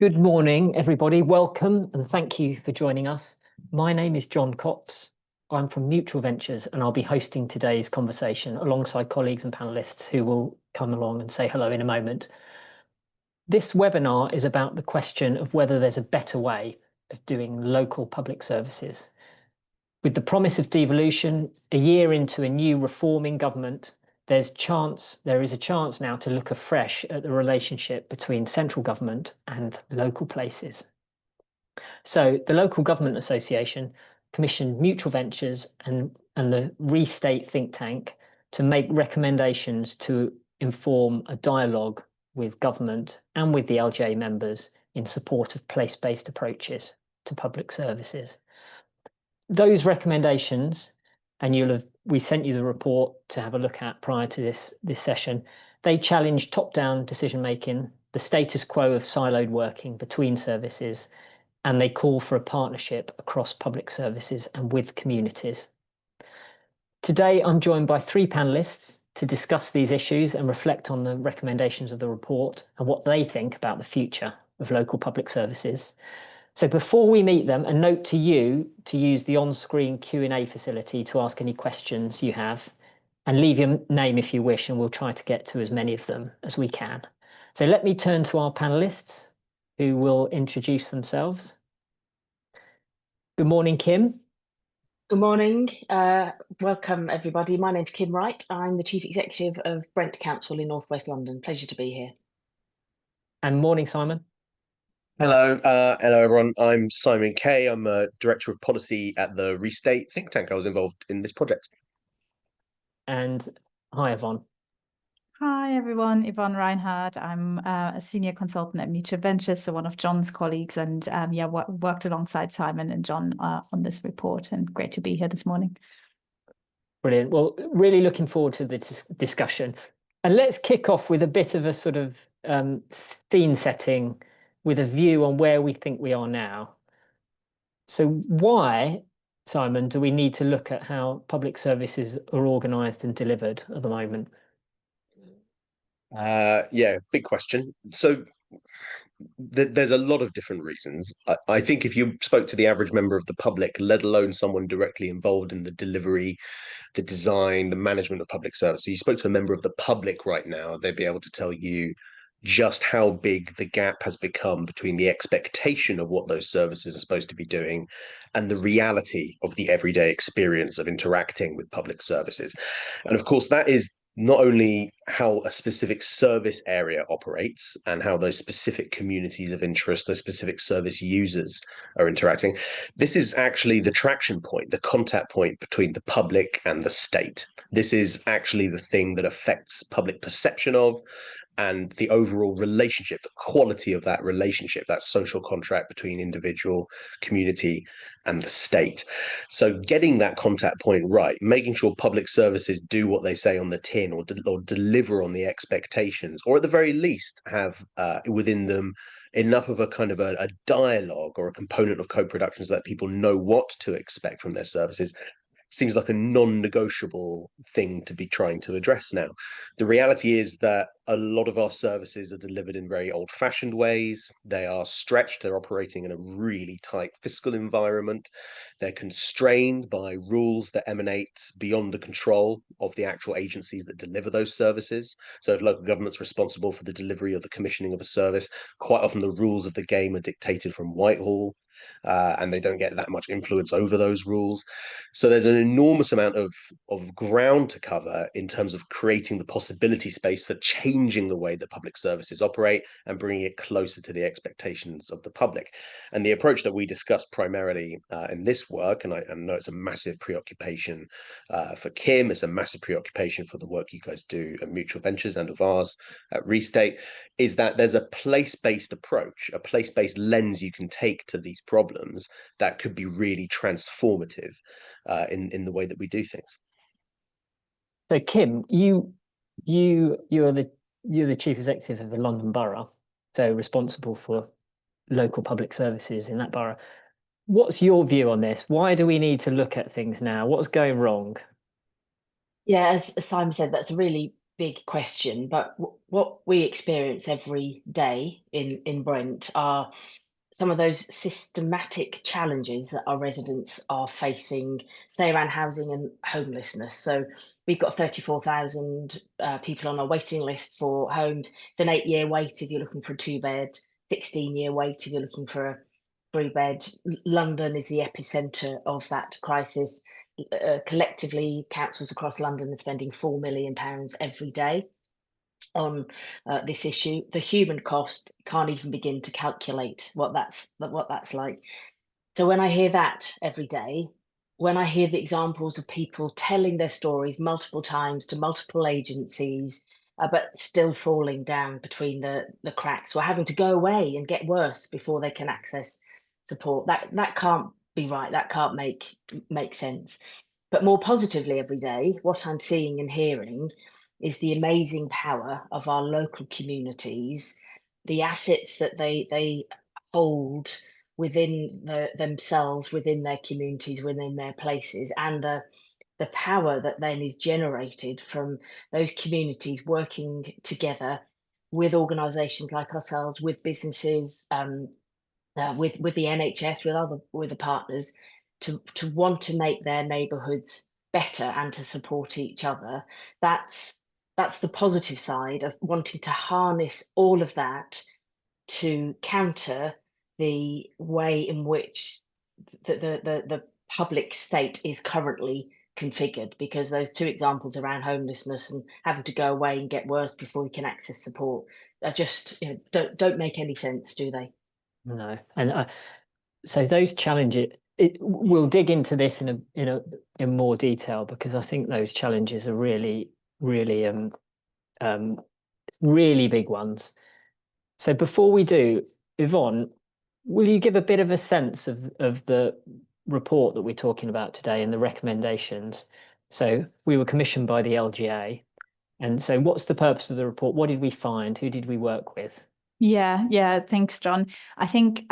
Good morning, everybody. Welcome and thank you for joining us. My name is John Copps. I'm from Mutual Ventures and I'll be hosting today's conversation alongside colleagues and panelists who will come along and say hello in a moment. This webinar is about the question of whether there's a better way of doing local public services. With the promise of devolution, a year into a new reforming government, there is a chance now to look afresh at the relationship between central government and local places. So the Local Government Association commissioned Mutual Ventures and the Restate think tank to make recommendations to inform a dialogue with government and with the LGA members in support of place-based approaches to public services. Those recommendations, and we sent you the report to have a look at prior to this session, they challenge top-down decision-making, the status quo of siloed working between services, and they call for a partnership across public services and with communities. Today, I'm joined by three panelists to discuss these issues and reflect on the recommendations of the report and what they think about the future of local public services. So before we meet them, a note to you to use the on-screen Q&A facility to ask any questions you have, and leave your name if you wish, and we'll try to get to as many of them as we can. So let me turn to our panelists, who will introduce themselves. Good morning, Kim. Good morning. Welcome, everybody. My name's Kim Wright. I'm the Chief Executive of Brent Council in North West London. Pleasure to be here. And morning, Simon. Hello, everyone. I'm Simon Kaye. I'm a Director of Policy at the Restate think tank. I was involved in this project. And hi, Yvonne. Hi, everyone. Yvonne Reinhardt. I'm a senior consultant at Mutual Ventures, so one of John's colleagues, and worked alongside Simon and John on this report, and great to be here this morning. Brilliant. Well, really looking forward to the discussion. And let's kick off with a bit of a sort of scene setting with a view on where we think we are now. So why, Simon, do we need to look at how public services are organised and delivered at the moment? Yeah, big question. So there's a lot of different reasons. I think if you spoke to the average member of the public, let alone someone directly involved in the delivery, the design, the management of public services, you spoke to a member of the public right now, they'd be able to tell you just how big the gap has become between the expectation of what those services are supposed to be doing and the reality of the everyday experience of interacting with public services. And of course, that is not only how a specific service area operates and how those specific communities of interest, those specific service users are interacting. This is actually the traction point, the contact point between the public and the state. This is actually the thing that affects public perception of and the overall relationship, the quality of that relationship, that social contract between individual, community, and the state. So getting that contact point right, making sure public services do what they say on the tin or deliver on the expectations, or at the very least have within them enough of a kind of a dialogue or a component of co-production so that people know what to expect from their services, seems like a non-negotiable thing to be trying to address now. The reality is that a lot of our services are delivered in very old-fashioned ways. They are stretched. They're operating in a really tight fiscal environment. They're constrained by rules that emanate beyond the control of the actual agencies that deliver those services. So if local government's responsible for the delivery or the commissioning of a service, quite often the rules of the game are dictated from Whitehall. And they don't get that much influence over those rules. So there's an enormous amount of ground to cover in terms of creating the possibility space for changing the way that public services operate and bringing it closer to the expectations of the public. And the approach that we discussed primarily in this work, and I know it's a massive preoccupation for Kim, it's a massive preoccupation for the work you guys do at Mutual Ventures and of ours at Restate, is that there's a place-based approach, a place-based lens you can take to these problems that could be really transformative in the way that we do things. So Kim, you're the chief executive of the London Borough, so responsible for local public services in that borough. What's your view on this? Why do we need to look at things now? What's going wrong? Yeah, as Simon said, that's a really big question, but what we experience every day in Brent are some of those systematic challenges that our residents are facing, say around housing and homelessness. So we've got 34,000 people on our waiting list for homes. It's an 8-year wait if you're looking for a 2-bed, 16-year wait if you're looking for a 3-bed. London is the epicentre of that crisis. Collectively, councils across London are spending £4 million every day on this issue. The human cost can't even begin to calculate what that's like. So when I hear that every day, when I hear the examples of people telling their stories multiple times to multiple agencies, but still falling down between the cracks, or having to go away and get worse before they can access support, that can't be right. That can't make sense. But more positively every day, what I'm seeing and hearing is the amazing power of our local communities, the assets that they hold within themselves, within their communities, within their places, and the power that then is generated from those communities working together with organisations like ourselves, with businesses, with the NHS, with the partners, to want to make their neighbourhoods better and to support each other. That's the positive side of wanting to harness all of that to counter the way in which the public state is currently configured, because those two examples around homelessness and having to go away and get worse before you can access support are just, don't make any sense, do they? No, and so those challenges. We'll dig into this in more detail, because I think those challenges are really big ones. So before we do, Yvonne, will you give a bit of a sense of the report that we're talking about today and the recommendations? So we were commissioned by the LGA, and so what's the purpose of the report? What did we find? Who did we work with? Yeah, thanks, John. I think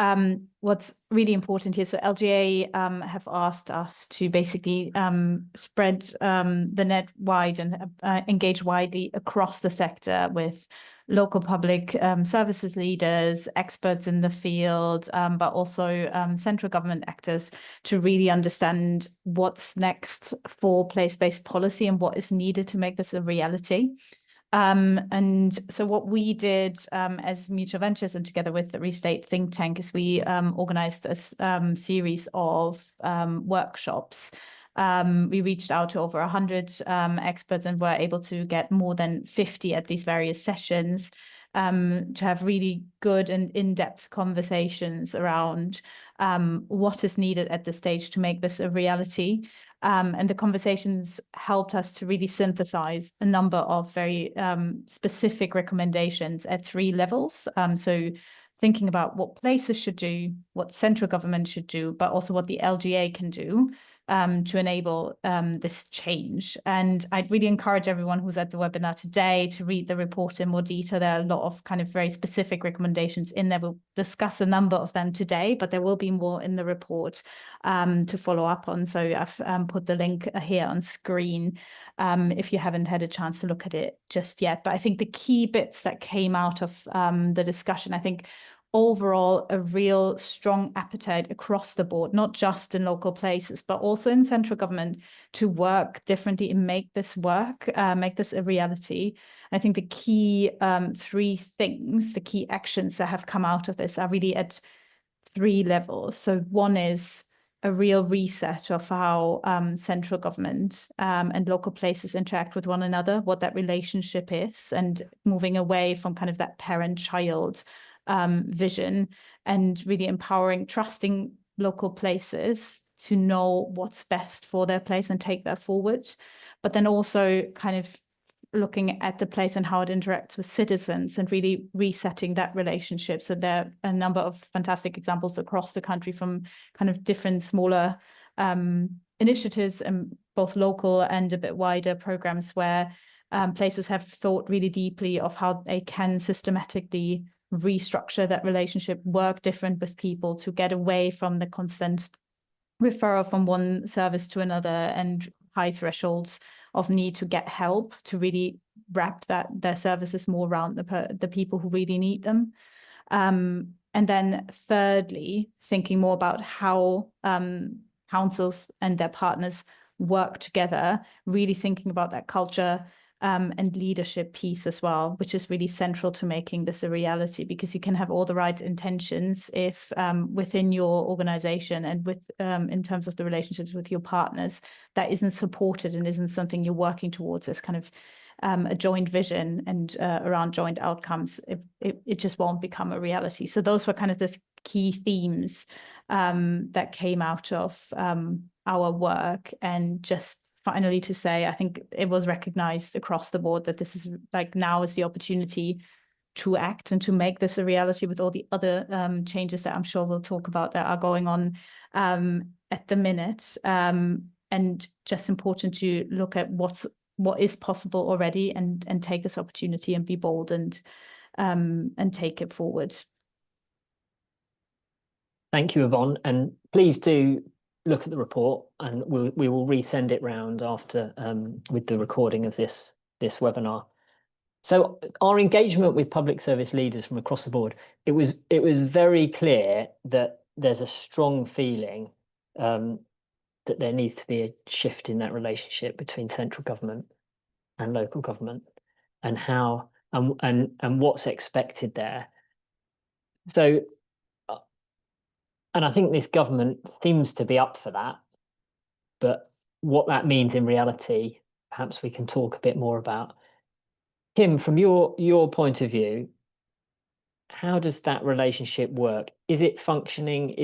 what's really important here, so LGA have asked us to basically spread the net wide and engage widely across the sector with local public services leaders, experts in the field, but also central government actors, to really understand what's next for place-based policy and what is needed to make this a reality. And so what we did as Mutual Ventures and together with the Restate think tank is we organized a series of workshops. We reached out to over 100 experts and were able to get more than 50 at these various sessions to have really good and in-depth conversations around what is needed at this stage to make this a reality. And the conversations helped us to really synthesize a number of very specific recommendations at 3 levels. So thinking about what places should do, what central government should do, but also what the LGA can do to enable this change. And I'd really encourage everyone who's at the webinar today to read the report in more detail. There are a lot of kind of very specific recommendations in there. We'll discuss a number of them today, but there will be more in the report to follow up on. So I've put the link here on screen if you haven't had a chance to look at it just yet. But I think the key bits that came out of the discussion, I think overall a real strong appetite across the board, not just in local places, but also in central government, to work differently and make this work, make this a reality. I think the key 3 things, the key actions that have come out of this are really at 3 levels. So one is a real reset of how central government and local places interact with one another, what that relationship is, and moving away from kind of that parent-child vision, and really empowering, trusting local places to know what's best for their place and take that forward. But then also kind of looking at the place and how it interacts with citizens and really resetting that relationship. So there are a number of fantastic examples across the country from kind of different smaller initiatives, and both local and a bit wider programs where places have thought really deeply of how they can systematically restructure that relationship, work different with people to get away from the constant referral from one service to another and high thresholds of need to get help, to really wrap their services more around the people who really need them. And then thirdly, thinking more about how councils and their partners work together, really thinking about that culture and leadership piece as well, which is really central to making this a reality, because you can have all the right intentions if within your organization and with in terms of the relationships with your partners, that isn't supported and isn't something you're working towards as kind of a joint vision and around joint outcomes, it just won't become a reality. So those were kind of the key themes that came out of our work. And just finally to say, I think it was recognized across the board that this is like, now is the opportunity to act and to make this a reality with all the other changes that I'm sure we'll talk about that are going on at the minute. And just important to look at what is possible already and take this opportunity and be bold and take it forward. Thank you, Yvonne, and please do look at the report, and we will resend it round after with the recording of this webinar. So our engagement with public service leaders from across the board, it was very clear that there's a strong feeling that there needs to be a shift in that relationship between central government and local government, and how and what's expected there. So, and I think this government seems to be up for that, but what that means in reality, perhaps we can talk a bit more about. Kim, from your point of view, how does that relationship work? Is it functioning?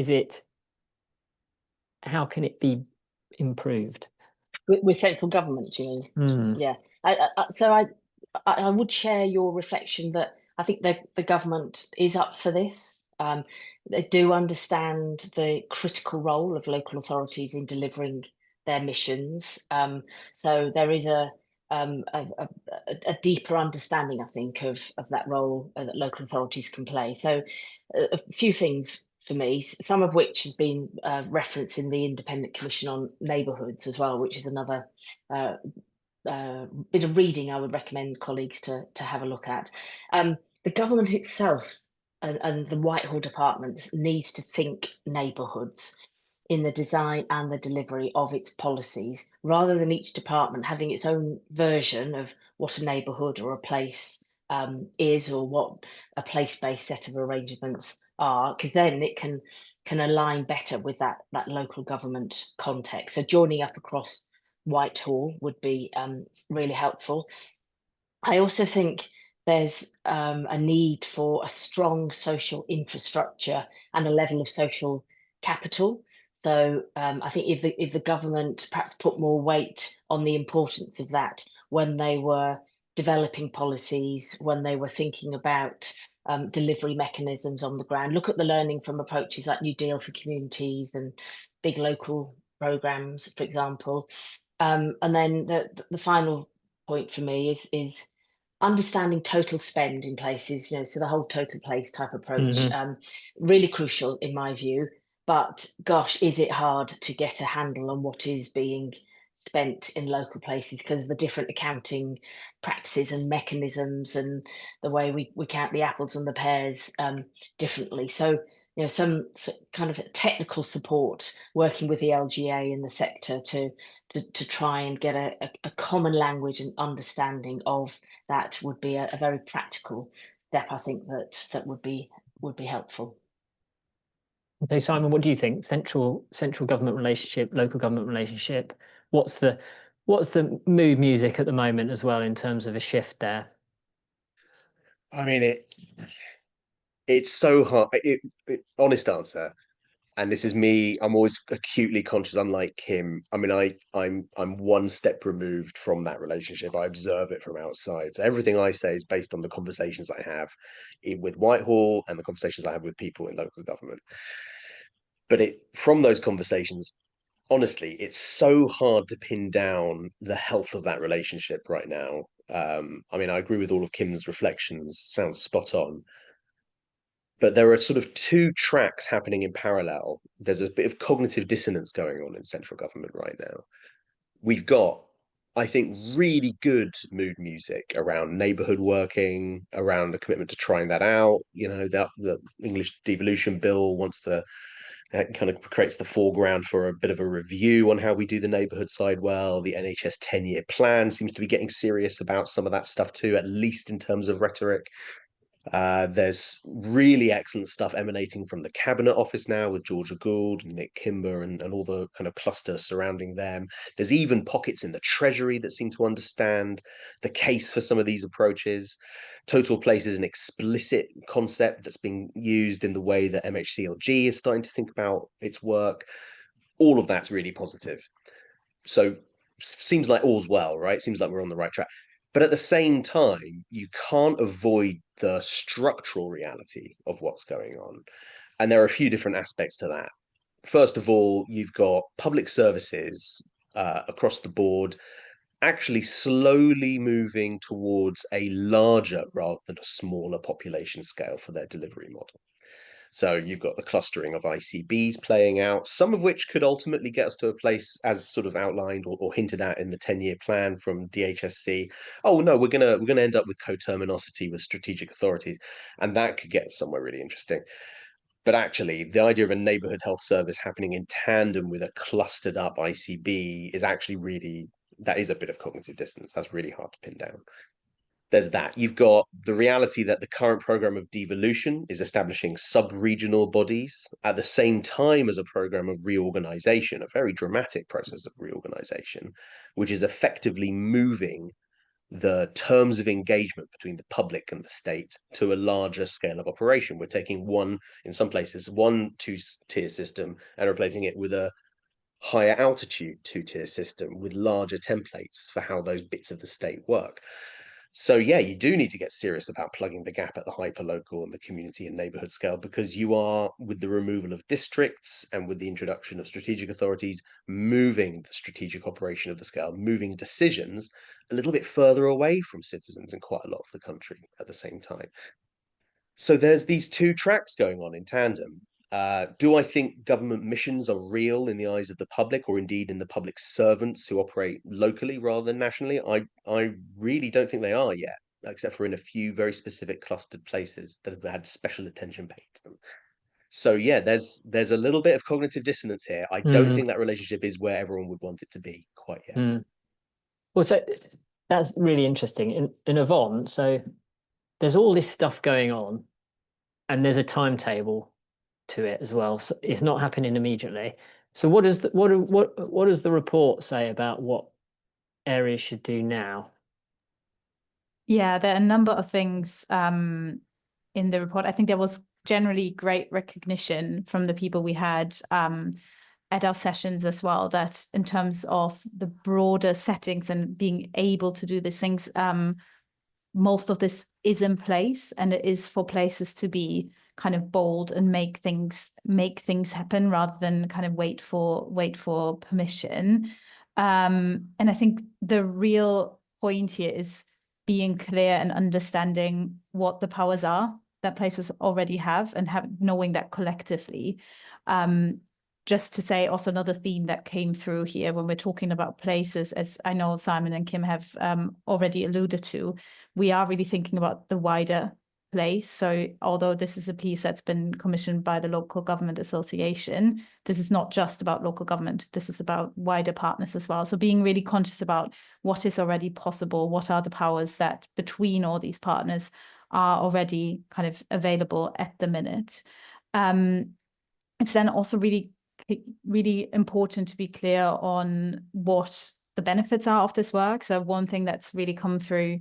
How can it be improved? With central government, do you mean? Yeah. I would share your reflection that I think the government is up for this. They do understand the critical role of local authorities in delivering their missions. So there is a deeper understanding, I think, of that role that local authorities can play. So a few things for me, some of which has been referenced in the Independent Commission on Neighbourhoods as well, which is another bit of reading I would recommend colleagues to have a look at. The government itself and the Whitehall department needs to think neighbourhoods in the design and the delivery of its policies, rather than each department having its own version of what a neighbourhood or a place is, or what a place-based set of arrangements are, because then it can align better with that local government context. So joining up across Whitehall would be really helpful. I also think there's a need for a strong social infrastructure and a level of social capital. So I think if the government perhaps put more weight on the importance of that when they were developing policies, when they were thinking about delivery mechanisms on the ground, look at the learning from approaches like New Deal for Communities and big local programs, for example. And then the final point for me is understanding total spend in places, so the whole total place type approach, really crucial in my view. But gosh, is it hard to get a handle on what is being spent in local places because of the different accounting practices and mechanisms and the way we count the apples and the pears differently. So some kind of technical support working with the LGA in the sector to try and get a common language and understanding of that would be a very practical step. I think that would be helpful. Okay, Simon, what do you think? Central government relationship, local government relationship. What's the mood music at the moment as well in terms of a shift there? I mean, it's so hard. Honest answer, and this is me. I'm always acutely conscious, unlike Kim. I mean, I'm one step removed from that relationship. I observe it from outside. So everything I say is based on the conversations I have with Whitehall and the conversations I have with people in local government. But from those conversations, honestly, it's so hard to pin down the health of that relationship right now. I mean, I agree with all of Kim's reflections. Sounds spot on. But there are sort of two tracks happening in parallel. There's a bit of cognitive dissonance going on in central government right now. We've got I think, really good mood music around neighbourhood working, around the commitment to trying that out. You know, that the English devolution bill wants to kind of creates the foreground for a bit of a review on how we do the neighbourhood side well. The NHS 10-year plan seems to be getting serious about some of that stuff too, at least in terms of rhetoric. There's really excellent stuff emanating from the Cabinet Office now with Georgia Gould and Nick Kimber and all the kind of cluster surrounding them. There's even pockets in the Treasury that seem to understand the case for some of these approaches. Total place is an explicit concept that's being used in the way that MHCLG is starting to think about its work. All of that's really positive. So seems like all's well, right? Seems like we're on the right track. But at the same time, you can't avoid the structural reality of what's going on. And there are a few different aspects to that. First of all, you've got public services across the board actually slowly moving towards a larger rather than a smaller population scale for their delivery model. So you've got the clustering of ICBs playing out, some of which could ultimately get us to a place as sort of outlined or hinted at in the 10-year plan from DHSC. Oh no, we're gonna end up with coterminosity with strategic authorities, and that could get us somewhere really interesting. But actually, the idea of a neighborhood health service happening in tandem with a clustered up ICB is actually really, that is a bit of cognitive dissonance. That's really hard to pin down. There's that. You've got the reality that the current program of devolution is establishing sub-regional bodies at the same time as a program of reorganization, a very dramatic process of reorganization, which is effectively moving the terms of engagement between the public and the state to a larger scale of operation. We're taking one, in some places, one two-tier system and replacing it with a higher altitude two-tier system with larger templates for how those bits of the state work. So yeah, you do need to get serious about plugging the gap at the hyperlocal and the community and neighborhood scale, because you are, with the removal of districts and with the introduction of strategic authorities, moving the strategic operation of the scale, moving decisions a little bit further away from citizens in quite a lot of the country at the same time. So there's these two tracks going on in tandem. Do I think government missions are real in the eyes of the public, or indeed in the public servants who operate locally rather than nationally? I really don't think they are yet, except for in a few very specific clustered places that have had special attention paid to them. So yeah, there's a little bit of cognitive dissonance here. I don't think that relationship is where everyone would want it to be quite yet. Well, so that's really interesting. In Yvonne, so there's all this stuff going on, and there's a timetable to it as well. So it's not happening immediately. So what does the report say about what areas should do now? Yeah, there are a number of things in the report. I think there was generally great recognition from the people we had at our sessions as well, that in terms of the broader settings and being able to do these things, most of this is in place, and it is for places to be kind of bold and make things happen rather than kind of wait for permission. And I think the real point here is being clear and understanding what the powers are that places already have, and knowing that collectively. Just to say also another theme that came through here when we're talking about places, as I know Simon and Kim have already alluded to, we are really thinking about the wider place. So although this is a piece that's been commissioned by the Local Government Association, this is not just about local government, this is about wider partners as well. So being really conscious about what is already possible, what are the powers that between all these partners are already kind of available at the minute. It's then also really important to be clear on what the benefits are of this work. So one thing that's really come through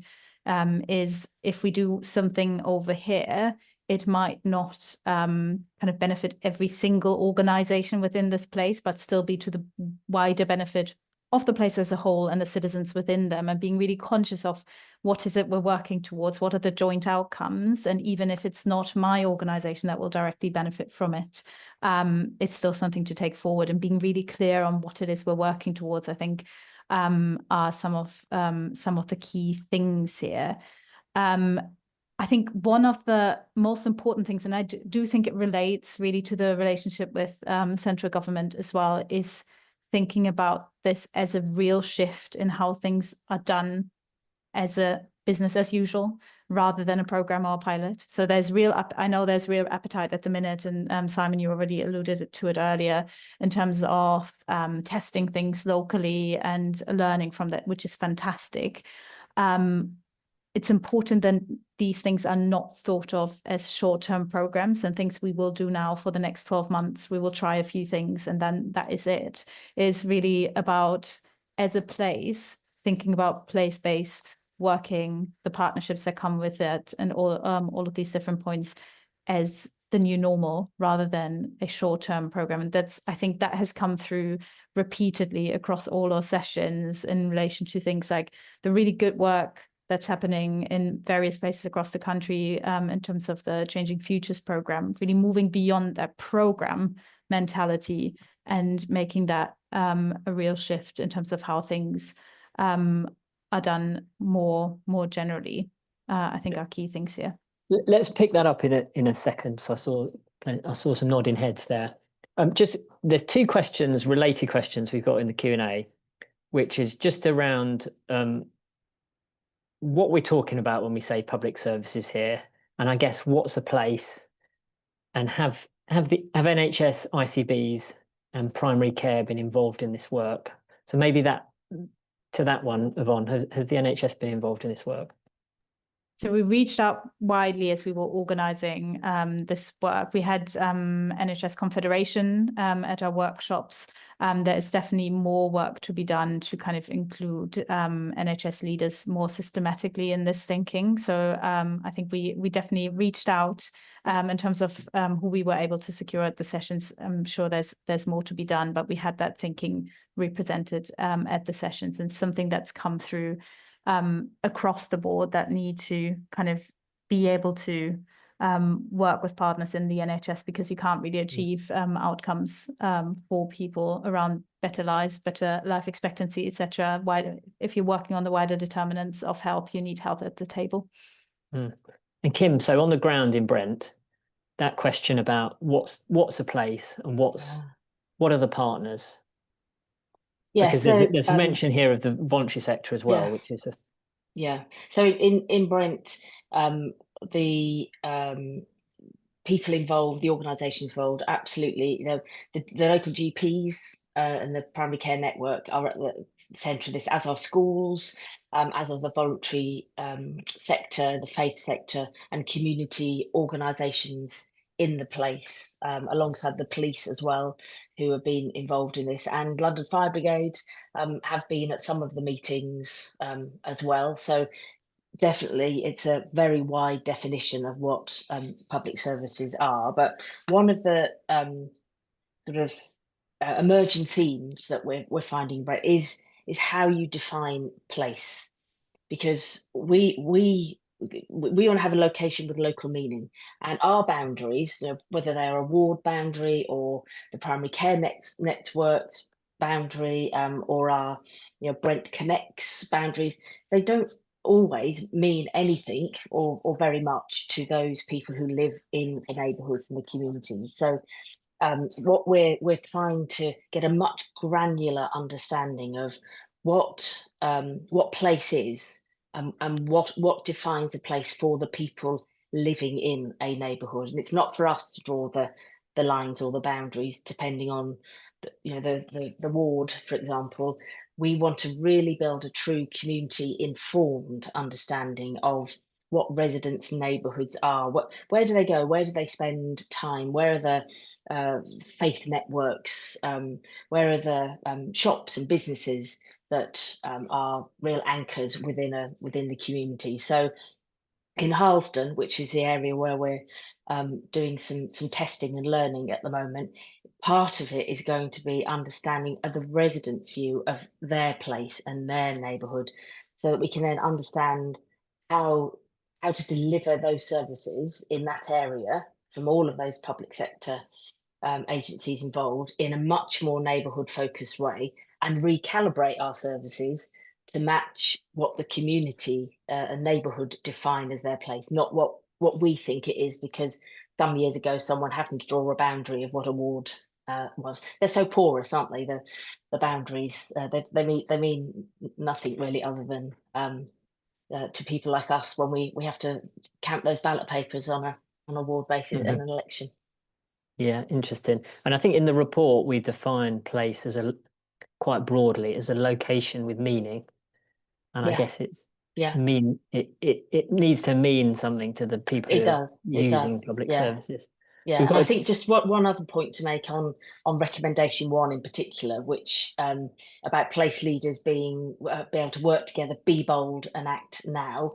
is if we do something over here, it might not kind of benefit every single organization within this place, but still be to the wider benefit of the place as a whole and the citizens within them, and being really conscious of what is it we're working towards, what are the joint outcomes, and even if it's not my organization that will directly benefit from it, it's still something to take forward, and being really clear on what it is we're working towards, I think, are some of the key things here. I think one of the most important things, and I do think it relates really to the relationship with central government as well, is thinking about this as a real shift in how things are done as a business as usual, rather than a program or a pilot. So there's I know there's real appetite at the minute, and Simon, you already alluded to it earlier, in terms of testing things locally and learning from that, which is fantastic. It's important that these things are not thought of as short-term programs and things we will do now for the next 12 months. We will try a few things and then that is it. It's really about, as a place, thinking about place-based working, the partnerships that come with it, and all of these different points as the new normal rather than a short-term program. And I think that has come through repeatedly across all our sessions in relation to things like the really good work that's happening in various places across the country in terms of the Changing Futures program, really moving beyond that program mentality and making that a real shift in terms of how things are done more generally. I think are key things here. Let's pick that up in a second. So I saw some nodding heads there. There's two questions, related questions we've got in the Q&A, which is just around what we're talking about when we say public services here, and I guess what's a place, and have NHS ICBs and primary care been involved in this work? So maybe to that one, Yvonne, has the NHS been involved in this work? So we reached out widely as we were organising this work. We had NHS Confederation at our workshops. There is definitely more work to be done to kind of include NHS leaders more systematically in this thinking. So I think we definitely reached out in terms of who we were able to secure at the sessions. I'm sure there's more to be done, but we had that thinking represented at the sessions, and something that's come through across the board that need to kind of be able to work with partners in the NHS, because you can't really achieve outcomes for people around better lives, better life expectancy, etc. If you're working on the wider determinants of health, you need health at the table. And Kim, so on the ground in Brent, that question about what's a place and what are the partners? Yeah, because so there's mention here of the voluntary sector as well, which is so in Brent, the people involved, the organisations involved, absolutely. The local GPs and the primary care network are at the centre of this, as are schools, as are the voluntary sector, the faith sector, and community organisations in the place, alongside the police as well, who have been involved in this, and London Fire Brigade have been at some of the meetings as well. So definitely it's a very wide definition of what public services are. But one of the sort of emerging themes that we're finding is how you define place, because we want to have a location with local meaning, and our boundaries, whether they are a ward boundary or the primary care network boundary, or our Brent Connects boundaries, they don't always mean anything or very much to those people who live in the neighbourhoods and the communities. So what we're trying to get a much granular understanding of what place is, and what defines a place for the people living in a neighbourhood. And it's not for us to draw the lines or the boundaries depending on the ward, for example. We want to really build a true community informed understanding of what residents' neighbourhoods are. Where do they go? Where do they spend time? Where are the faith networks? Where are the shops and businesses that are real anchors within the community? So in Harlesden, which is the area where we're doing some testing and learning at the moment, part of it is going to be understanding the residents' view of their place and their neighbourhood, so that we can then understand how to deliver those services in that area from all of those public sector agencies involved in a much more neighbourhood focused way, and recalibrate our services to match what the community and neighbourhood define as their place, not what we think it is, because some years ago someone happened to draw a boundary of what a ward was. They're so porous, aren't they? The boundaries, they mean nothing really other than to people like us when we have to count those ballot papers on a ward basis in an election. Yeah, interesting. And I think in the report we define place as quite broadly as a location with meaning, and I guess it needs to mean something to the people who are using public services. Yeah, and I think just one other point to make on recommendation 1 in particular, which about place leaders being able to work together, be bold and act now.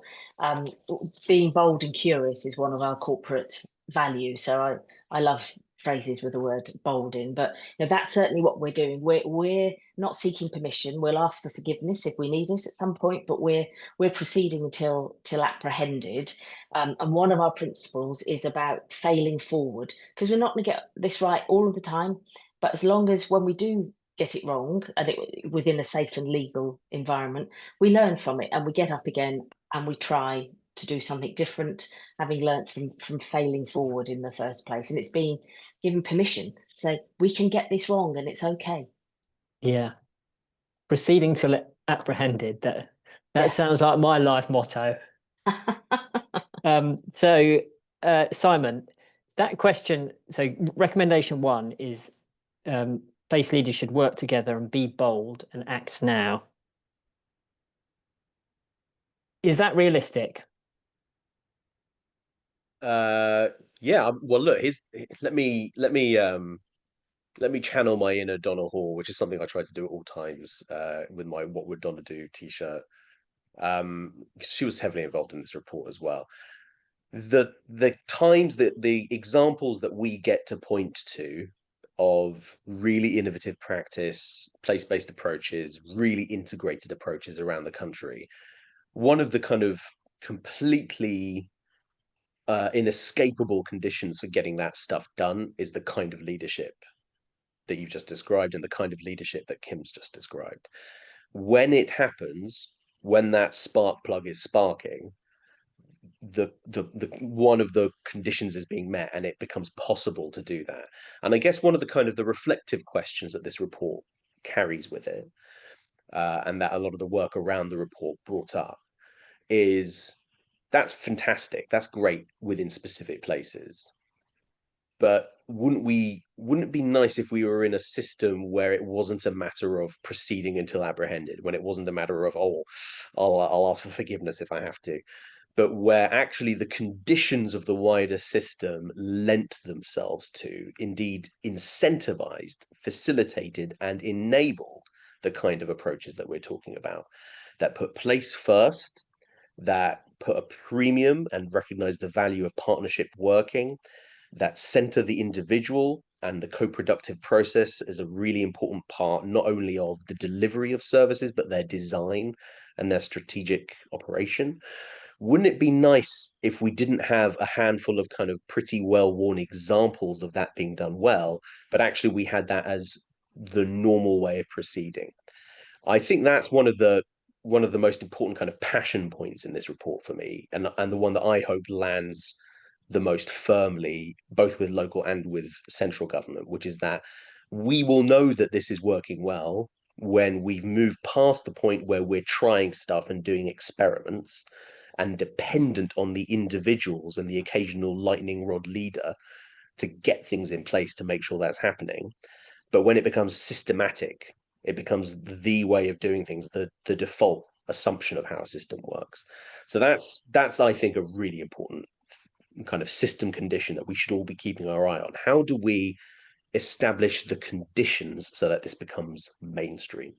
Being bold and curious is one of our corporate values. So I love phrases with the word bold in, but that's certainly what we're doing. We're not seeking permission. We'll ask for forgiveness if we need it at some point, but we're proceeding till apprehended. And one of our principles is about failing forward, because we're not going to get this right all of the time. But as long as when we do get it wrong, and within a safe and legal environment, we learn from it and we get up again and we try to do something different, having learned from failing forward in the first place. And it's being given permission to say, we can get this wrong and it's okay. Yeah. Proceeding till apprehended. That sounds like my life motto. So Simon, that question, so recommendation 1 is place leaders should work together and be bold and act now. Is that realistic? Yeah. Well, look, let me channel my inner Donna Hall, which is something I try to do at all times with my "What Would Donna Do" t-shirt. She was heavily involved in this report as well. The times that the examples that we get to point to of really innovative practice, place-based approaches, really integrated approaches around the country, one of the kind of completely inescapable conditions for getting that stuff done is the kind of leadership that you've just described and the kind of leadership that Kim's just described. When it happens, when that spark plug is sparking, the one of the conditions is being met and it becomes possible to do that. And I guess one of the kind of the reflective questions that this report carries with it, and that a lot of the work around the report brought up, is that's fantastic, that's great within specific places, but wouldn't it be nice if we were in a system where it wasn't a matter of proceeding until apprehended, when it wasn't a matter of, oh, I'll ask for forgiveness if I have to, but where actually the conditions of the wider system lent themselves to, indeed incentivized, facilitated, and enabled the kind of approaches that we're talking about, that put place first, that put a premium and recognize the value of partnership working, that center the individual and the co-productive process as a really important part, not only of the delivery of services, but their design and their strategic operation. Wouldn't it be nice if we didn't have a handful of kind of pretty well-worn examples of that being done well, but actually we had that as the normal way of proceeding? I think that's one of the most important kind of passion points in this report for me, and the one that I hope lands the most firmly, both with local and with central government, which is that we will know that this is working well when we've moved past the point where we're trying stuff and doing experiments and dependent on the individuals and the occasional lightning rod leader to get things in place to make sure that's happening. But when it becomes systematic, it becomes the way of doing things, the default assumption of how a system works. So that's I think a really important kind of system condition that we should all be keeping our eye on. How do we establish the conditions so that this becomes mainstream?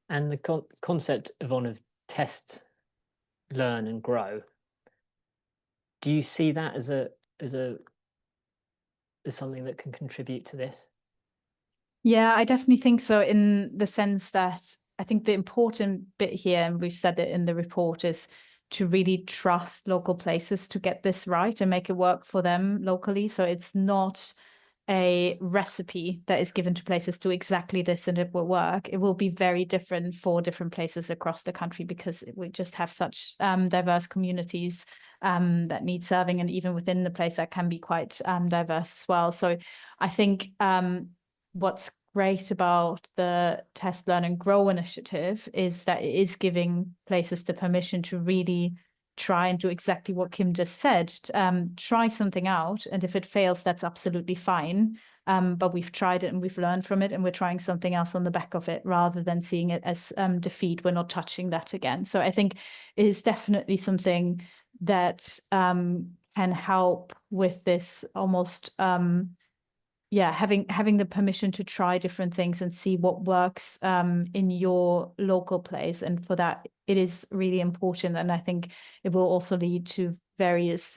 And the concept, Yvonne, of test, learn and grow, do you see that as something that can contribute to this? Yeah, I definitely think so, in the sense that I think the important bit here, and we've said it in the report, is to really trust local places to get this right and make it work for them locally. So it's not a recipe that is given to places, do exactly this and it will work. It will be very different for different places across the country, because we just have such diverse communities that need serving, and even within the place that can be quite diverse as well. So I think what's great about the Test, Learn and Grow initiative is that it is giving places the permission to really try and do exactly what Kim just said, try something out, and if it fails, that's absolutely fine. But we've tried it and we've learned from it, and we're trying something else on the back of it, rather than seeing it as defeat. We're not touching that again. So I think it is definitely something that can help with this almost having the permission to try different things and see what works in your local place. And for that, it is really important. And I think it will also lead to various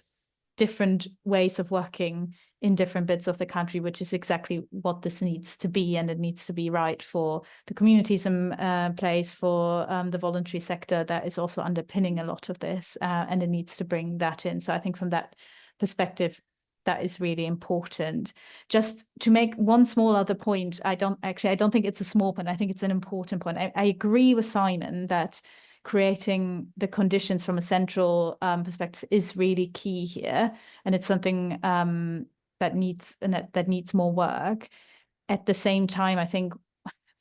different ways of working in different bits of the country, which is exactly what this needs to be. And it needs to be right for the communities in place, for the voluntary sector that is also underpinning a lot of this, and it needs to bring that in. So I think from that perspective, that is really important. Just to make one small other point, I don't think it's a small point. I think it's an important point. I agree with Simon that creating the conditions from a central perspective is really key here, and it's something that needs more work. At the same time, I think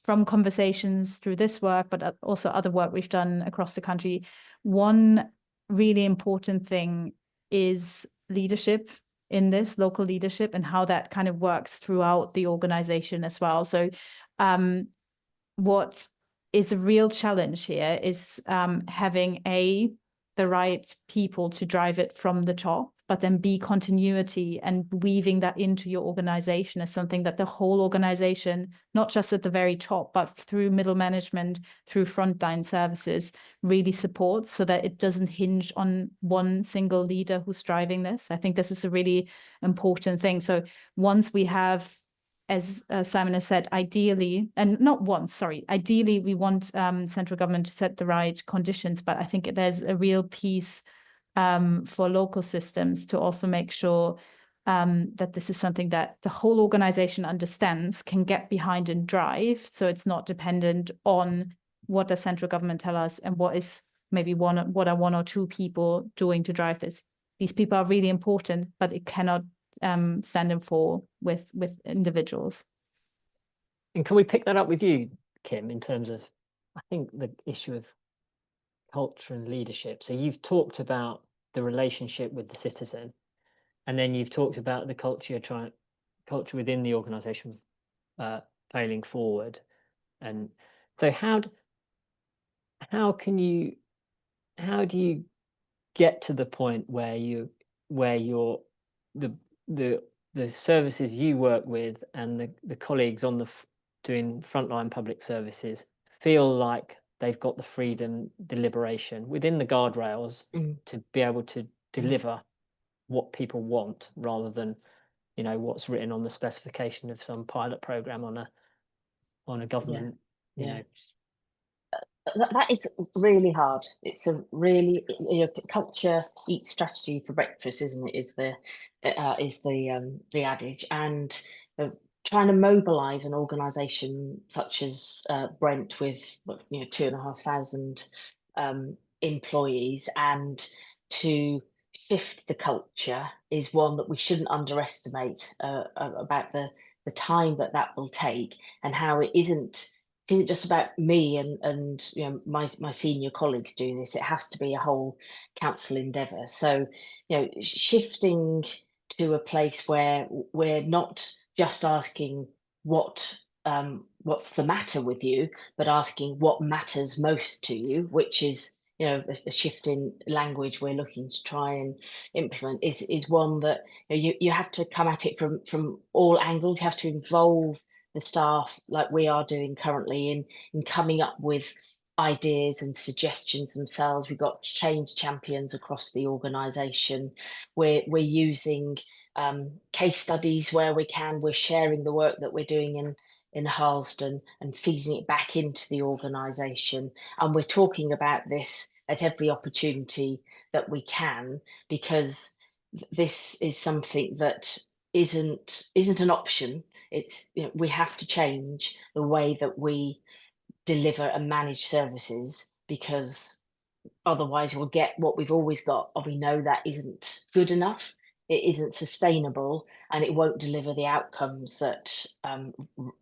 from conversations through this work, but also other work we've done across the country, one really important thing is leadership in this, local leadership, and how that kind of works throughout the organization as well. So what is a real challenge here is having the right people to drive it from the top, but then B, continuity, and weaving that into your organization as something that the whole organization, not just at the very top, but through middle management, through frontline services, really supports, so that it doesn't hinge on one single leader who's driving this. I think this is a really important thing. So once we have, as Simon has said, ideally we want central government to set the right conditions, but I think there's a real piece for local systems to also make sure that this is something that the whole organization understands, can get behind and drive. So it's not dependent on what does central government tell us and what is maybe one or two people doing to drive this. These people are really important, but it cannot stand and fall with individuals. And can we pick that up with you, Kim, in terms of, I think, the issue of culture and leadership? So you've talked about the relationship with the citizen, and then you've talked about the culture within the organisation failing forward. And so how do you get to the point where the services you work with and the colleagues on doing frontline public services feel like they've got the freedom, deliberation within the guardrails to be able to deliver what people want, rather than what's written on the specification of some pilot program on a government That is really hard. It's a really culture eats strategy for breakfast, isn't it? Is the adage, and trying to mobilise an organisation such as Brent with 2,500 employees, and to shift the culture is one that we shouldn't underestimate about the time that will take, and how it isn't just about me and my senior colleagues doing this. It has to be a whole council endeavour. So shifting to a place where we're not just asking what's the matter with you, but asking what matters most to you, which is a shift in language we're looking to try and implement, is one that you have to come at it from all angles. You have to involve the staff, like we are doing currently, in coming up with ideas and suggestions themselves. We've got change champions across the organisation. We're using case studies where we can. We're sharing the work that we're doing in Harlesden and feeding it back into the organisation. And we're talking about this at every opportunity that we can, because this is something that isn't an option. It's we have to change the way that we deliver and manage services, because otherwise we'll get what we've always got, or we know that isn't good enough, it isn't sustainable, and it won't deliver the outcomes that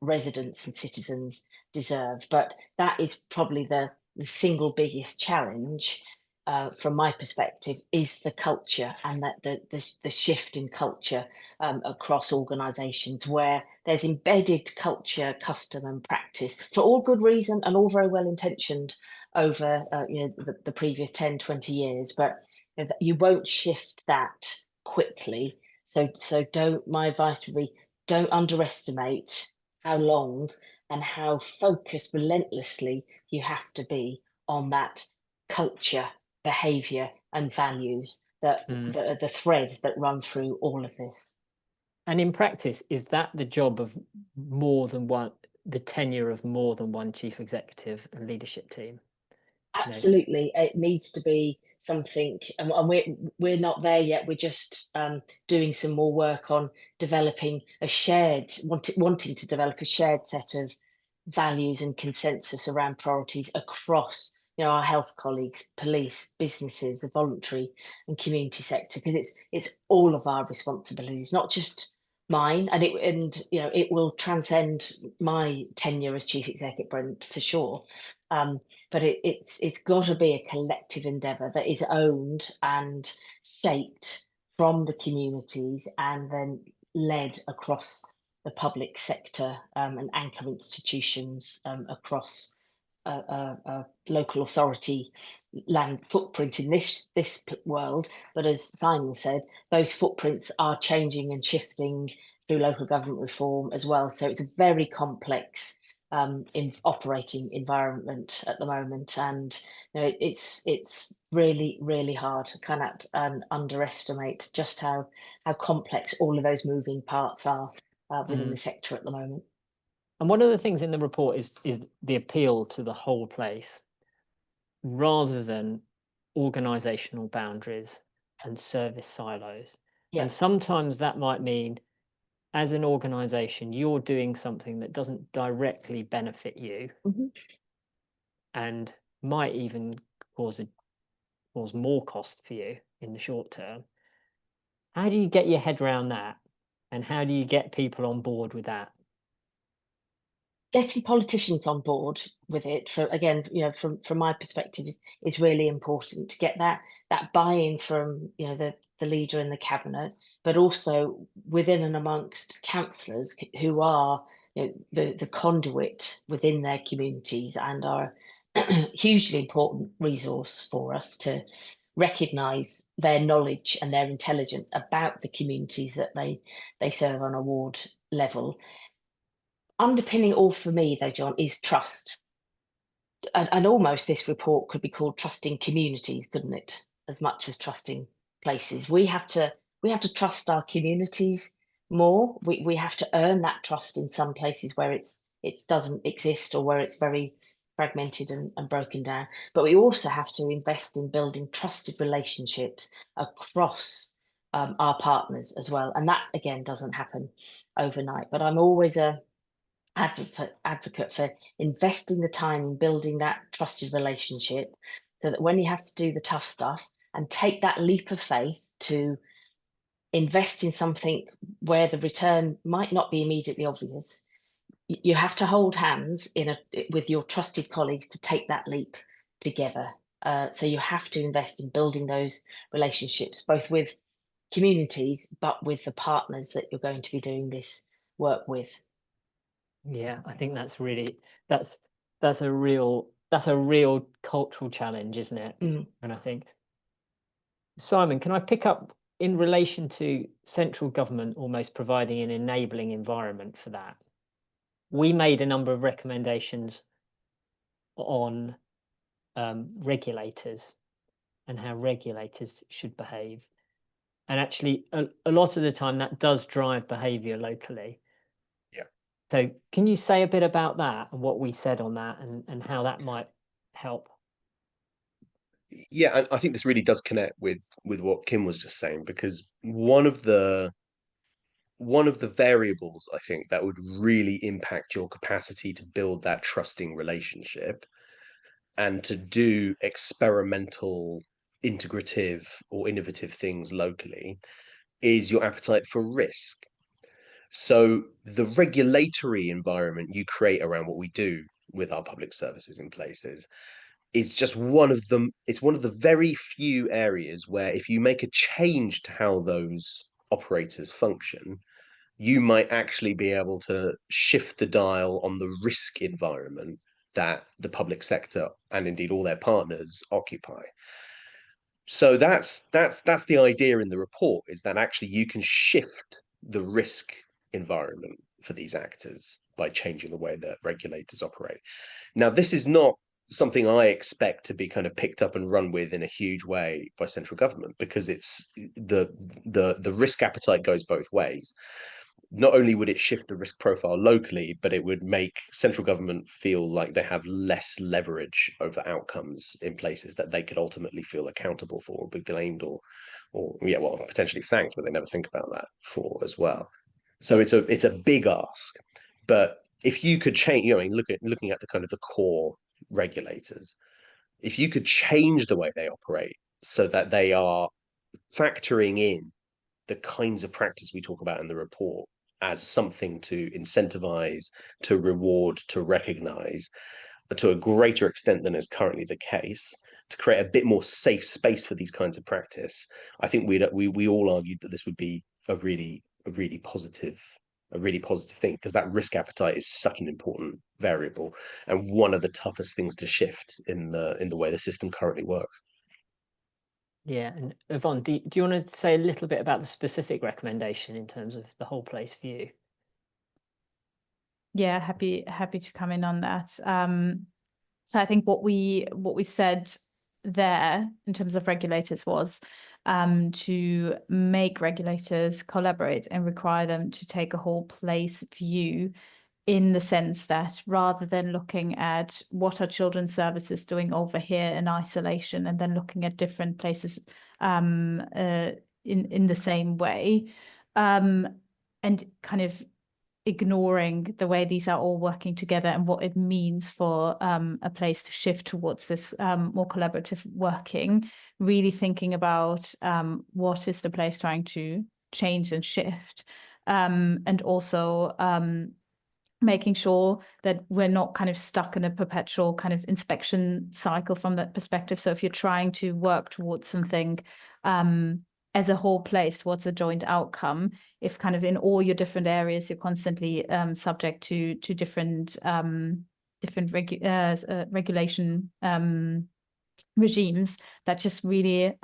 residents and citizens deserve. But that is probably the single biggest challenge from my perspective, is the culture, and that the shift in culture across organisations, where there's embedded culture, custom and practice for all good reason and all very well intentioned over the previous 10, 20 years, but you won't shift that quickly. So don't, my advice would be, don't underestimate how long and how focused relentlessly you have to be on that culture, behaviour and values that are the threads that run through all of this. And in practice, is that the job of more than one, the tenure of more than one chief executive and leadership team? Absolutely, it needs to be something, and we're not there yet. We're just doing some more work on developing a shared, wanting to develop a shared set of values and consensus around priorities across, our health colleagues, police, businesses, the voluntary and community sector, because it's all of our responsibilities, not just mine, and it will transcend my tenure as chief executive, Brent, for sure. But it's got to be a collective endeavour that is owned and shaped from the communities, and then led across the public sector and anchor institutions across local authority land footprint in this world. But as Simon said, those footprints are changing and shifting through local government reform as well. So it's a very complex in operating environment at the moment, and it's really hard. I cannot underestimate just how complex all of those moving parts are within the sector at the moment. And one of the things in the report is the appeal to the whole place, rather than organisational boundaries and service silos. Yeah. And sometimes that might mean, as an organisation, you're doing something that doesn't directly benefit you, and might even cause more cost for you in the short term. How do you get your head around that? And how do you get people on board with that? Getting politicians on board with it, from my perspective, is really important to get that buy-in from the leader in the cabinet, but also within and amongst councillors who are the conduit within their communities, and are a hugely important resource for us to recognise their knowledge and their intelligence about the communities that they serve on a ward level. Underpinning all for me, though, John, is trust. And almost this report could be called Trusting Communities, couldn't it? As much as trusting places. We have to trust our communities more. We have to earn that trust in some places where it doesn't exist, or where it's very fragmented and broken down. But we also have to invest in building trusted relationships across our partners as well. And that, again, doesn't happen overnight. But I'm always a advocate for investing the time in building that trusted relationship, so that when you have to do the tough stuff and take that leap of faith to invest in something where the return might not be immediately obvious, you have to hold hands with your trusted colleagues to take that leap together. So you have to invest in building those relationships, both with communities, but with the partners that you're going to be doing this work with. Yeah, I think that's a real cultural challenge, isn't it? And I think, Simon, can I pick up in relation to central government almost providing an enabling environment for that? We made a number of recommendations on regulators and how regulators should behave. And actually, a lot of the time that does drive behaviour locally. So can you say a bit about that and what we said on that, and how that might help? Yeah, and I think this really does connect with what Kim was just saying, because one of the variables, I think, that would really impact your capacity to build that trusting relationship and to do experimental, integrative or innovative things locally is your appetite for risk. So the regulatory environment you create around what we do with our public services in places is just one of them. It's one of the very few areas where if you make a change to how those operators function, you might actually be able to shift the dial on the risk environment that the public sector and indeed all their partners occupy. So that's the idea in the report, is that actually you can shift the risk environment for these actors by changing the way that regulators operate. Now, this is not something I expect to be kind of picked up and run with in a huge way by central government, because it's the risk appetite goes both ways. Not only would it shift the risk profile locally, but it would make central government feel like they have less leverage over outcomes in places that they could ultimately feel accountable for, or be blamed, or yeah, well, potentially thanked, but they never think about that for as well. So it's a big ask. But if you could change, you know, I mean, looking at the kind of the core regulators, if you could change the way they operate so that they are factoring in the kinds of practice we talk about in the report as something to incentivize, to reward, to recognize, but to a greater extent than is currently the case, to create a bit more safe space for these kinds of practice, I think we all argued that this would be a really positive thing, because that risk appetite is such an important variable and one of the toughest things to shift in the way the system currently works. Yeah, and Yvonne, do you want to say a little bit about the specific recommendation in terms of the whole place view? Yeah, happy to come in on that. So I think what we said there in terms of regulators was to make regulators collaborate and require them to take a whole place view, in the sense that rather than looking at what are children's services doing over here in isolation and then looking at different places in the same way, and kind of ignoring the way these are all working together and what it means for a place to shift towards this more collaborative working, really thinking about what is the place trying to change and shift, and also making sure that we're not kind of stuck in a perpetual kind of inspection cycle from that perspective. So if you're trying to work towards something as a whole place, towards a joint outcome, if kind of in all your different areas you're constantly subject to different regulation regimes, that just really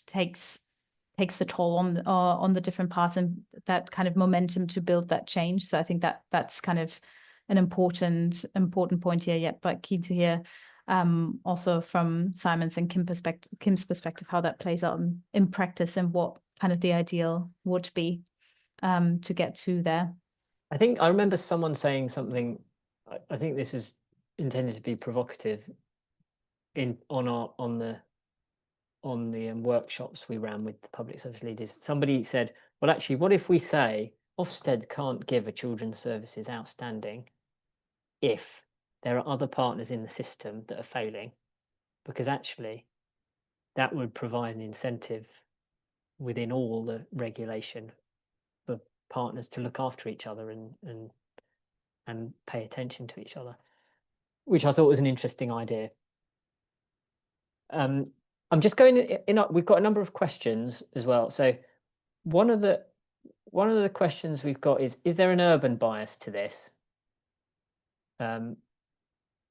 takes the toll on the different parts and that kind of momentum to build that change. So I think that's kind of an important point here. Yet, but keen to hear also from Simon's and Kim's perspective how that plays out in practice and what kind of the ideal would be to get to there. I think I remember someone saying something. I think this is intended to be provocative on the workshops we ran with the public service leaders. Somebody said, well, actually, what if we say Ofsted can't give a children's services outstanding if there are other partners in the system that are failing? Because actually that would provide an incentive within all the regulation for partners to look after each other and pay attention to each other, which I thought was an interesting idea. I'm just going in. We've got a number of questions as well. So one of the questions we've got is there an urban bias to this?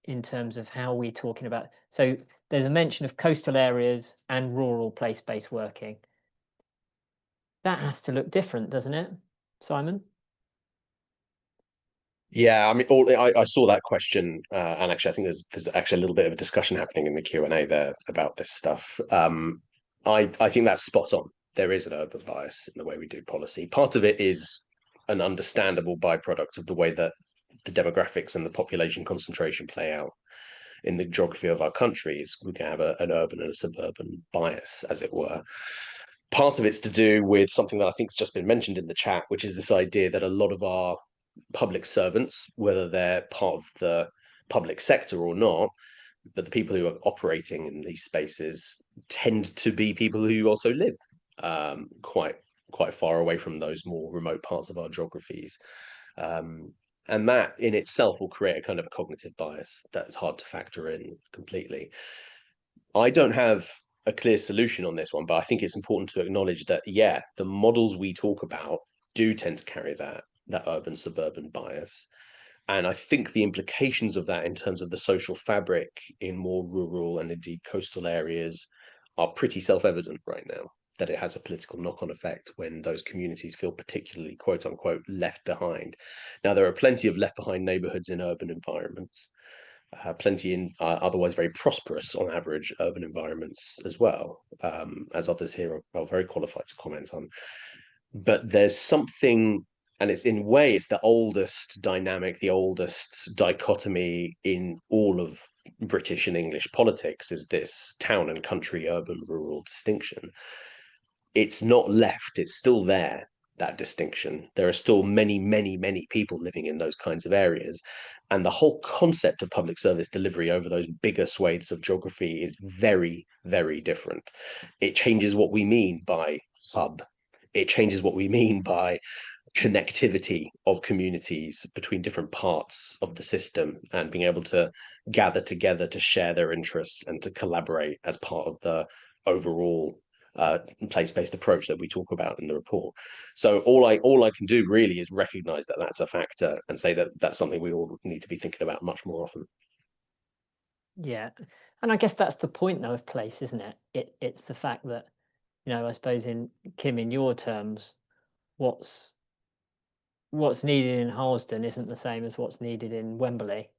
In terms of how we're talking about, so there's a mention of coastal areas and rural place-based working. That has to look different, doesn't it, Simon? Yeah, I mean, I saw that question, and actually, I think there's actually a little bit of a discussion happening in the Q&A there about this stuff. I think that's spot on. There is an urban bias in the way we do policy. Part of it is an understandable byproduct of the way that the demographics and the population concentration play out in the geography of our countries. We can have an urban and a suburban bias, as it were. Part of it's to do with something that I think has just been mentioned in the chat, which is this idea that a lot of our public servants, whether they're part of the public sector or not, But the people who are operating in these spaces tend to be people who also live quite far away from those more remote parts of our geographies. And that in itself will create a kind of a cognitive bias that's hard to factor in completely. I don't have a clear solution on this one, but I think it's important to acknowledge that, yeah, the models we talk about do tend to carry that urban suburban bias. And I think the implications of that in terms of the social fabric in more rural and indeed coastal areas are pretty self-evident right now, that it has a political knock-on effect when those communities feel particularly, quote unquote, left behind. Now, there are plenty of left behind neighborhoods in urban environments, plenty in otherwise very prosperous on average urban environments as well, as others here are very qualified to comment on. But there's something, and it's in a way, it's the oldest dynamic, the oldest dichotomy in all of British and English politics, is this town and country, urban, rural distinction. It's not left, it's still there, that distinction. There are still many, many, many people living in those kinds of areas. And the whole concept of public service delivery over those bigger swathes of geography is very, very different. It changes what we mean by hub. It changes what we mean by connectivity of communities between different parts of the system and being able to gather together to share their interests and to collaborate as part of the overall place-based approach that we talk about in the report. So all I can do really is recognize that that's a factor and say that that's something we all need to be thinking about much more often. Yeah, and I guess that's the point though of place, isn't it? It's the fact that, I suppose in Kim, in your terms, what's needed in Harlesden isn't the same as what's needed in Wembley,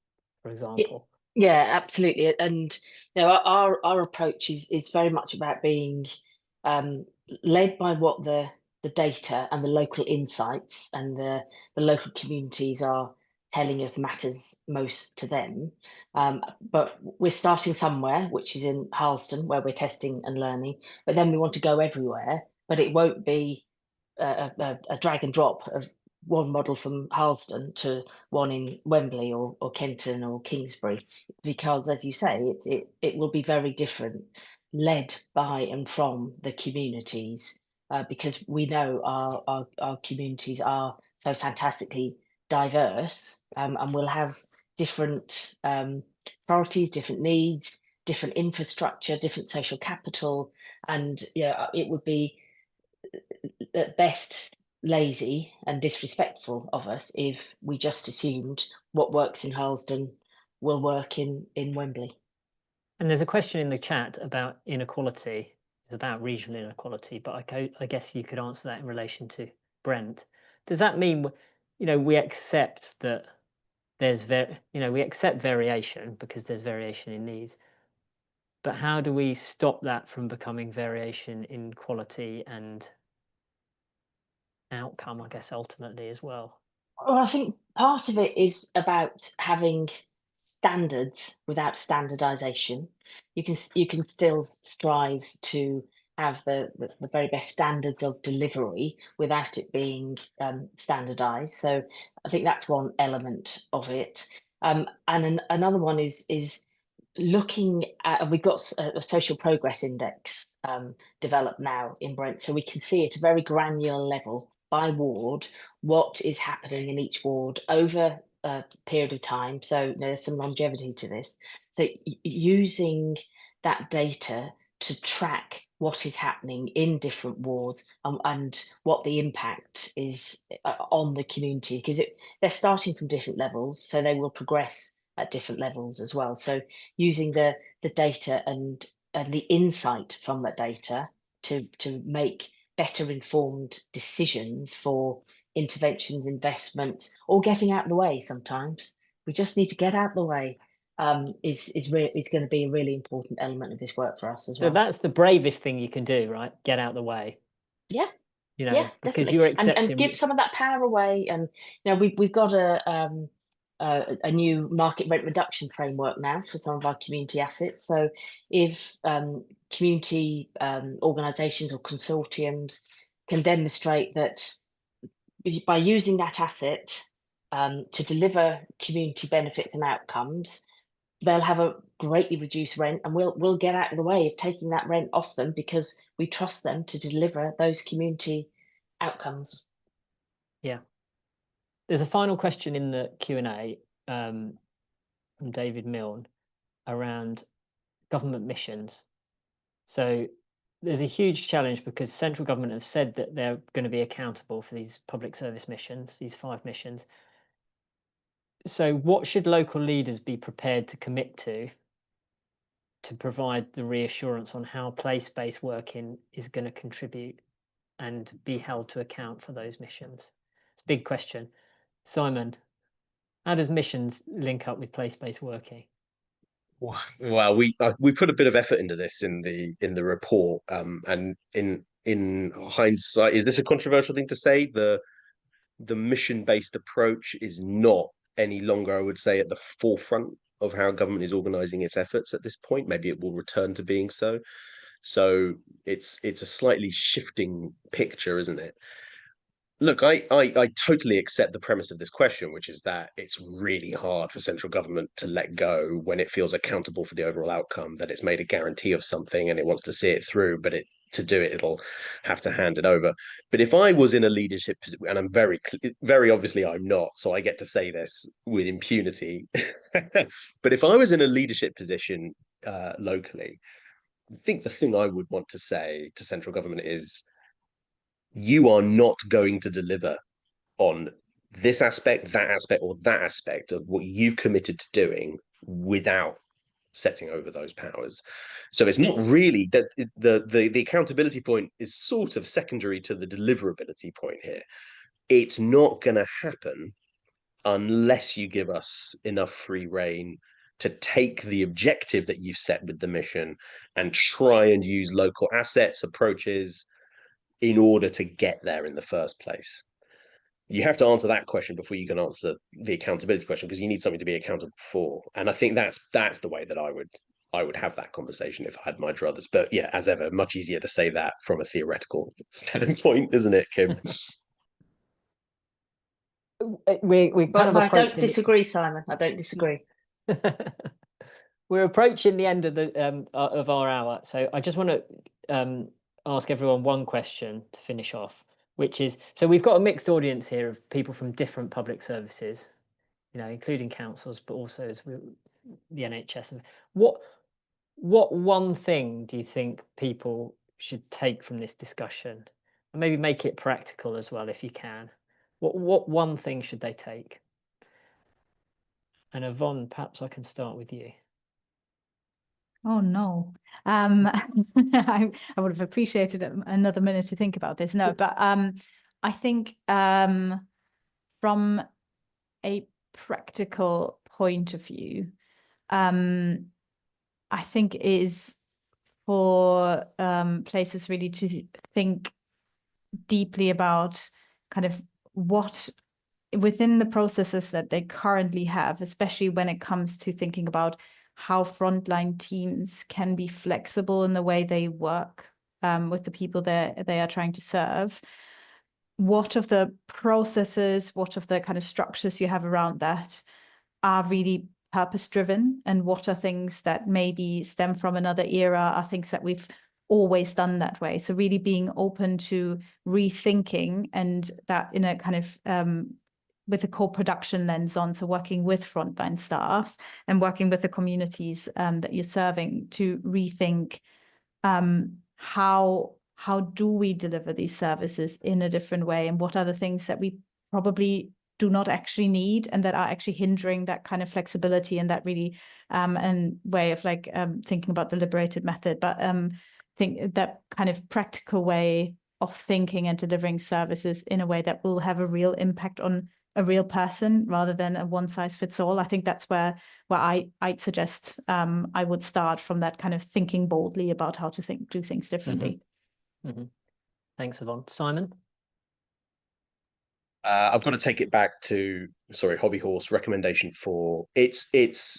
for example. Yeah, absolutely. And our approach is very much about being led by what the data and the local insights and the local communities are telling us matters most to them. But we're starting somewhere, which is in Harlesden, where we're testing and learning. But then we want to go everywhere. But it won't be a drag and drop of one model from Harlesden to one in Wembley or Kenton or Kingsbury, because, as you say, it will be very different, led by and from the communities, because we know our communities are so fantastically diverse, and we'll have different priorities, different needs, different infrastructure, different social capital, and it would be at best lazy and disrespectful of us if we just assumed what works in Harlesden will work in Wembley. And there's a question in the chat about inequality. It's about regional inequality, but I guess you could answer that in relation to Brent. Does that mean, we accept that there's we accept variation because there's variation in needs, but how do we stop that from becoming variation in quality and outcome, I guess, ultimately as well? Well, I think part of it is about having standards without standardization. You can still strive to have the very best standards of delivery without it being standardized. So I think that's one element of it. And another one is looking at, we've got a social progress index developed now in Brent, so we can see at a very granular level by ward what is happening in each ward over a period of time. So there's some longevity to this. So using that data to track what is happening in different wards and what the impact is on the community, because they're starting from different levels, so they will progress at different levels as well. So using the data and the insight from that data to make better informed decisions for interventions, investments, or getting out of the way. Sometimes we just need to get out of the way. Is going to be a really important element of this work for us as well. So that's the bravest thing you can do, right? Get out of the way. Yeah. Because definitely. you're accepting and give some of that power away. And we've got a new market rent reduction framework now for some of our community assets. So if community organisations or consortiums can demonstrate that by using that asset to deliver community benefits and outcomes, they'll have a greatly reduced rent, and we'll get out of the way of taking that rent off them because we trust them to deliver those community outcomes. Yeah. There's a final question in the Q&A from David Milne around government missions. So there's a huge challenge because central government have said that they're going to be accountable for these public service missions, these 5 missions. So what should local leaders be prepared to commit to provide the reassurance on how place-based working is going to contribute and be held to account for those missions? It's a big question. Simon, how does missions link up with place-based working? Well, we put a bit of effort into this in the report, and in hindsight, is this a controversial thing to say? The mission-based approach is not any longer, I would say, at the forefront of how government is organizing its efforts at this point. Maybe it will return to being so. So it's a slightly shifting picture, isn't it? Look, I totally accept the premise of this question, which is that it's really hard for central government to let go when it feels accountable for the overall outcome, that it's made a guarantee of something and it wants to see it through, but to do it, it'll have to hand it over. But if I was in a leadership position, and I'm very obviously I'm not, so I get to say this with impunity. But if I was in a leadership position locally, I think the thing I would want to say to central government is, you are not going to deliver on this aspect, that aspect, or that aspect of what you've committed to doing without setting over those powers. So it's not really that the accountability point is sort of secondary to the deliverability point here. It's not going to happen unless you give us enough free rein to take the objective that you've set with the mission and try and use local assets, approaches, in order to get there in the first place. You have to answer that question before you can answer the accountability question, because you need something to be accountable for. And I think that's the way that I would have that conversation if I had my druthers. But yeah, as ever, much easier to say that from a theoretical standpoint, isn't it, Kim? We kind But of I don't disagree, Simon. I don't disagree. We're approaching the end of our hour, so I just want to ask everyone one question to finish off, which is, so we've got a mixed audience here of people from different public services, you know, including councils, but also the NHS. And what one thing do you think people should take from this discussion, and maybe make it practical as well, if you can? What one thing should they take? And Yvonne, perhaps I can start with you. Oh no. I would have appreciated another minute to think about this. No, but I think from a practical point of view, I think is for places really to think deeply about kind of what within the processes that they currently have, especially when it comes to thinking about how frontline teams can be flexible in the way they work with the people they are trying to serve. What of the processes, what of the kind of structures you have around that are really purpose-driven, and what are things that maybe stem from another era, are things that we've always done that way. So really being open to rethinking, and that in a kind of with a co-production lens on, so working with frontline staff and working with the communities that you're serving to rethink how do we deliver these services in a different way, and what are the things that we probably do not actually need and that are actually hindering that kind of flexibility and that really and way of like thinking about the liberated method, but think that kind of practical way of thinking and delivering services in a way that will have a real impact on a real person rather than a one size fits all. I think that's where I'd suggest I would start, from that kind of thinking boldly about how to do things differently. Mm-hmm. Thanks, Yvonne. Simon? I've got to take it back to, Hobby Horse recommendation 4. It's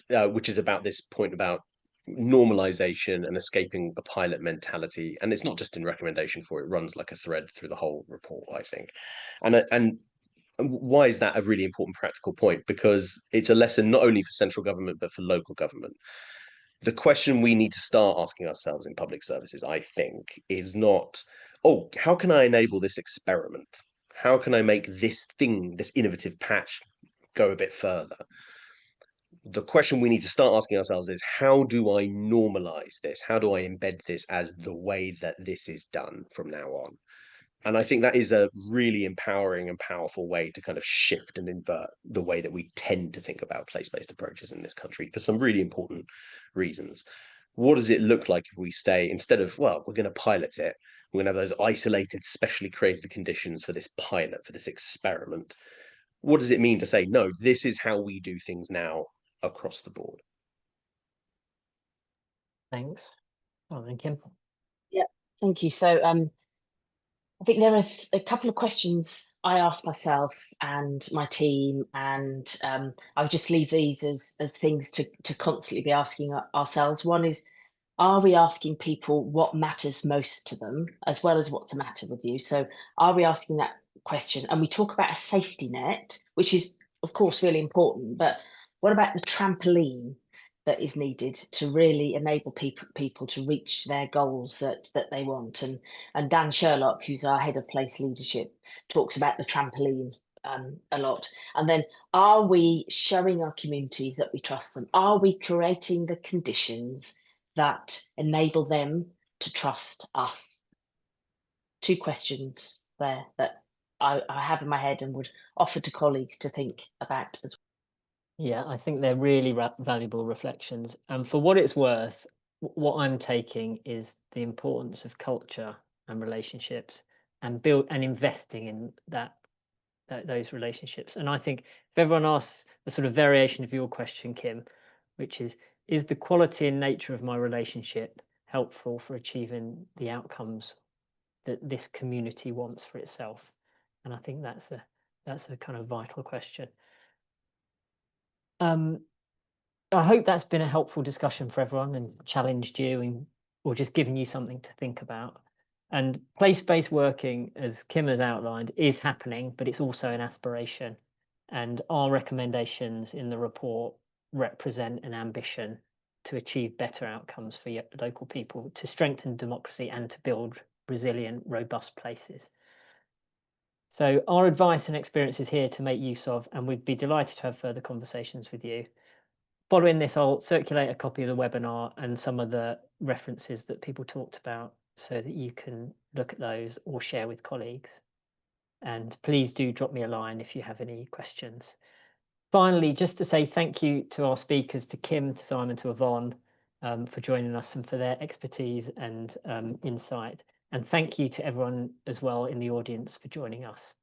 which is about this point about normalization and escaping a pilot mentality. And it's not just in recommendation 4, it runs like a thread through the whole report, I think. And And why is that a really important practical point? Because it's a lesson not only for central government, but for local government. The question we need to start asking ourselves in public services, I think, is not, oh, how can I enable this experiment? How can I make this thing, this innovative patch, go a bit further? The question we need to start asking ourselves is, how do I normalize this? How do I embed this as the way that this is done from now on? And I think that is a really empowering and powerful way to kind of shift and invert the way that we tend to think about place-based approaches in this country for some really important reasons. What does it look like if we stay, instead of, well, we're going to pilot it, we're going to have those isolated, specially created conditions for this pilot, for this experiment? What does it mean to say, no, this is how we do things now across the board? Thanks. Oh, and Kim. Yeah, thank you. So I think there are a couple of questions I asked myself and my team, and I'll just leave these as things to constantly be asking ourselves. One is, are we asking people what matters most to them, as well as what's the matter with you? So are we asking that question? And we talk about a safety net, which is, of course, really important, but what about the trampoline that is needed to really enable people to reach their goals that they want? And Dan Sherlock, who's our head of place leadership, talks about the trampoline a lot. And then, are we showing our communities that we trust them? Are we creating the conditions that enable them to trust us? Two questions there that I have in my head and would offer to colleagues to think about as well. Yeah, I think they're really valuable reflections. And for what it's worth, what I'm taking is the importance of culture and relationships, and investing in those relationships. And I think if everyone asks a sort of variation of your question, Kim, which is the quality and nature of my relationship helpful for achieving the outcomes that this community wants for itself? And I think that's a kind of vital question. I hope that's been a helpful discussion for everyone and challenged you, or just given you something to think about. And place-based working, as Kim has outlined, is happening, but it's also an aspiration. And our recommendations in the report represent an ambition to achieve better outcomes for local people, to strengthen democracy and to build resilient, robust places. So our advice and experience is here to make use of, and we'd be delighted to have further conversations with you. Following this, I'll circulate a copy of the webinar and some of the references that people talked about so that you can look at those or share with colleagues. And please do drop me a line if you have any questions. Finally, just to say thank you to our speakers, to Kim, to Simon, to Yvonne, for joining us and for their expertise and insight. And thank you to everyone as well in the audience for joining us.